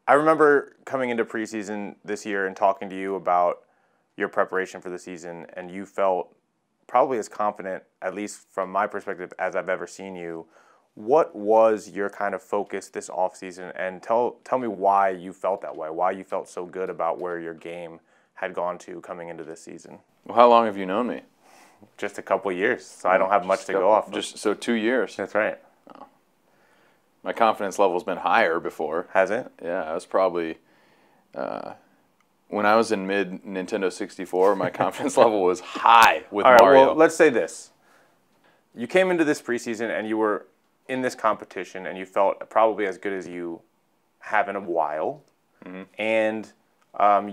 I remember coming into preseason this year and talking to you about your preparation for the season, and you felt probably as confident, at least from my perspective, as I've ever seen you. What was your kind of focus this offseason? And tell me why you felt that way, why you felt so good about where your game had gone to coming into this season. Well, how long have you known me? Just a couple years, so I don't have much to go off of. Just so 2 years. That's right. Oh. My confidence level's been higher before. Has it? Yeah, I was probably when I was in mid Nintendo 64, my confidence level was high with All right, Mario. well, let's say this. You came into this preseason and you were in this competition and you felt probably as good as you have in a while. Mm-hmm. And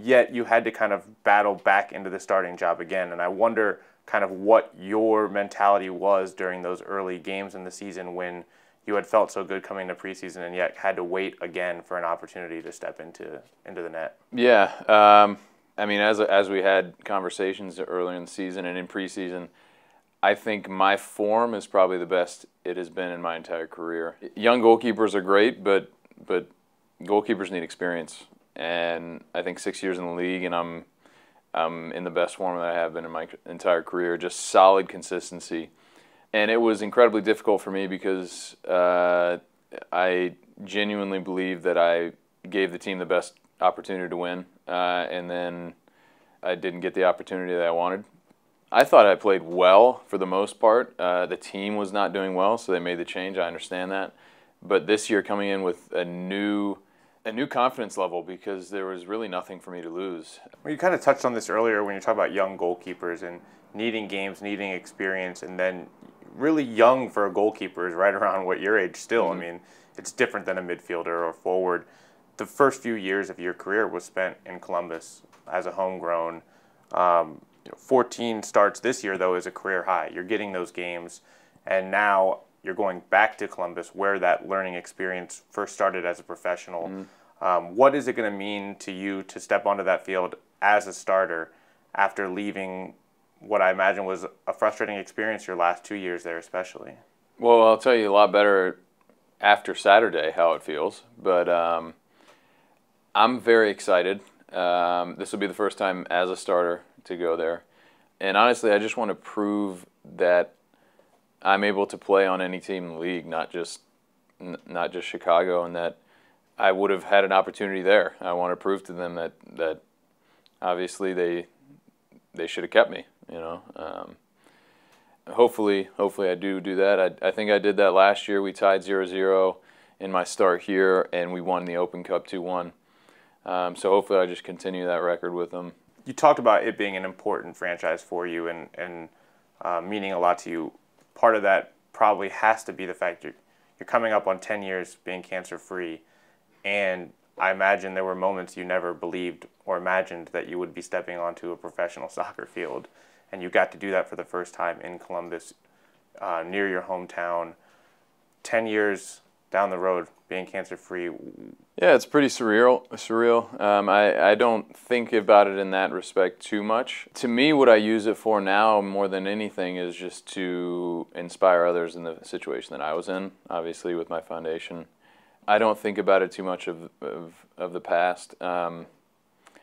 yet you had to kind of battle back into the starting job again. And I wonder kind of what your mentality was during those early games in the season when you had felt so good coming to preseason and yet had to wait again for an opportunity to step into the net. Yeah, I mean, as we had conversations earlier in the season and in preseason, I think my form is probably the best it has been in my entire career. Young goalkeepers are great, but goalkeepers need experience, and I think 6 years in the league, and I'm in the best form that I have been in my entire career. Just solid consistency. And it was incredibly difficult for me because I genuinely believe that I gave the team the best opportunity to win, and then I didn't get the opportunity that I wanted. I thought I played well for the most part. The team was not doing well, so they made the change. I understand that. But this year coming in with a new confidence level because there was really nothing for me to lose. Well, you kind of touched on this earlier when you talk about young goalkeepers and needing games, needing experience, and then really young for a goalkeeper is right around what your age still. Mm-hmm. I mean, it's different than a midfielder or forward. The first few years of your career was spent in Columbus as a homegrown. 14 starts this year, though, is a career high. You're getting those games, and now you're going back to Columbus where that learning experience first started as a professional. Mm-hmm. What is it going to mean to you to step onto that field as a starter after leaving what I imagine was a frustrating experience your last 2 years there especially? Well, I'll tell you a lot better after Saturday how it feels, but I'm very excited. This will be the first time as a starter to go there. And honestly, I just want to prove that I'm able to play on any team in the league, not just Chicago, and that I would have had an opportunity there. I want to prove to them that obviously they should have kept me. You know, hopefully I do that. I think I did that last year. We tied 0-0 in my start here, and we won the Open Cup 2-1. So hopefully I just continue that record with them. You talked about it being an important franchise for you and meaning a lot to you. Part of that probably has to be the fact you're coming up on 10 years being cancer-free, and I imagine there were moments you never believed or imagined that you would be stepping onto a professional soccer field, and you got to do that for the first time in Columbus, near your hometown, 10 years down the road being cancer-free. Yeah, it's pretty surreal. I don't think about it in that respect too much. To me, what I use it for now more than anything is just to inspire others in the situation that I was in, obviously with my foundation. I don't think about it too much of the past.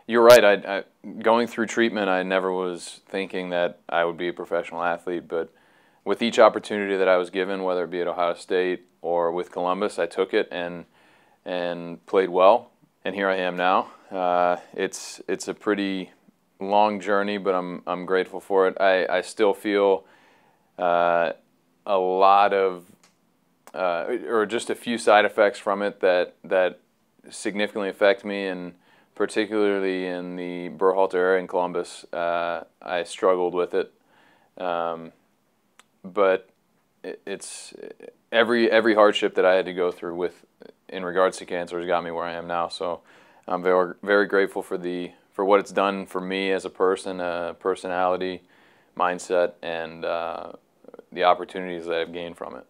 You're right. I going through treatment, I never was thinking that I would be a professional athlete, but with each opportunity that I was given, whether it be at Ohio State or with Columbus, I took it and played well, and here I am now. It's a pretty long journey, but I'm grateful for it. I still feel a lot of or just a few side effects from it that significantly affect me, and particularly in the Berhalter area in Columbus, I struggled with it. But it's every hardship that I had to go through in regards to cancer has got me where I am now. So I'm very, very grateful for what it's done for me as a person, personality, mindset, and the opportunities that I've gained from it.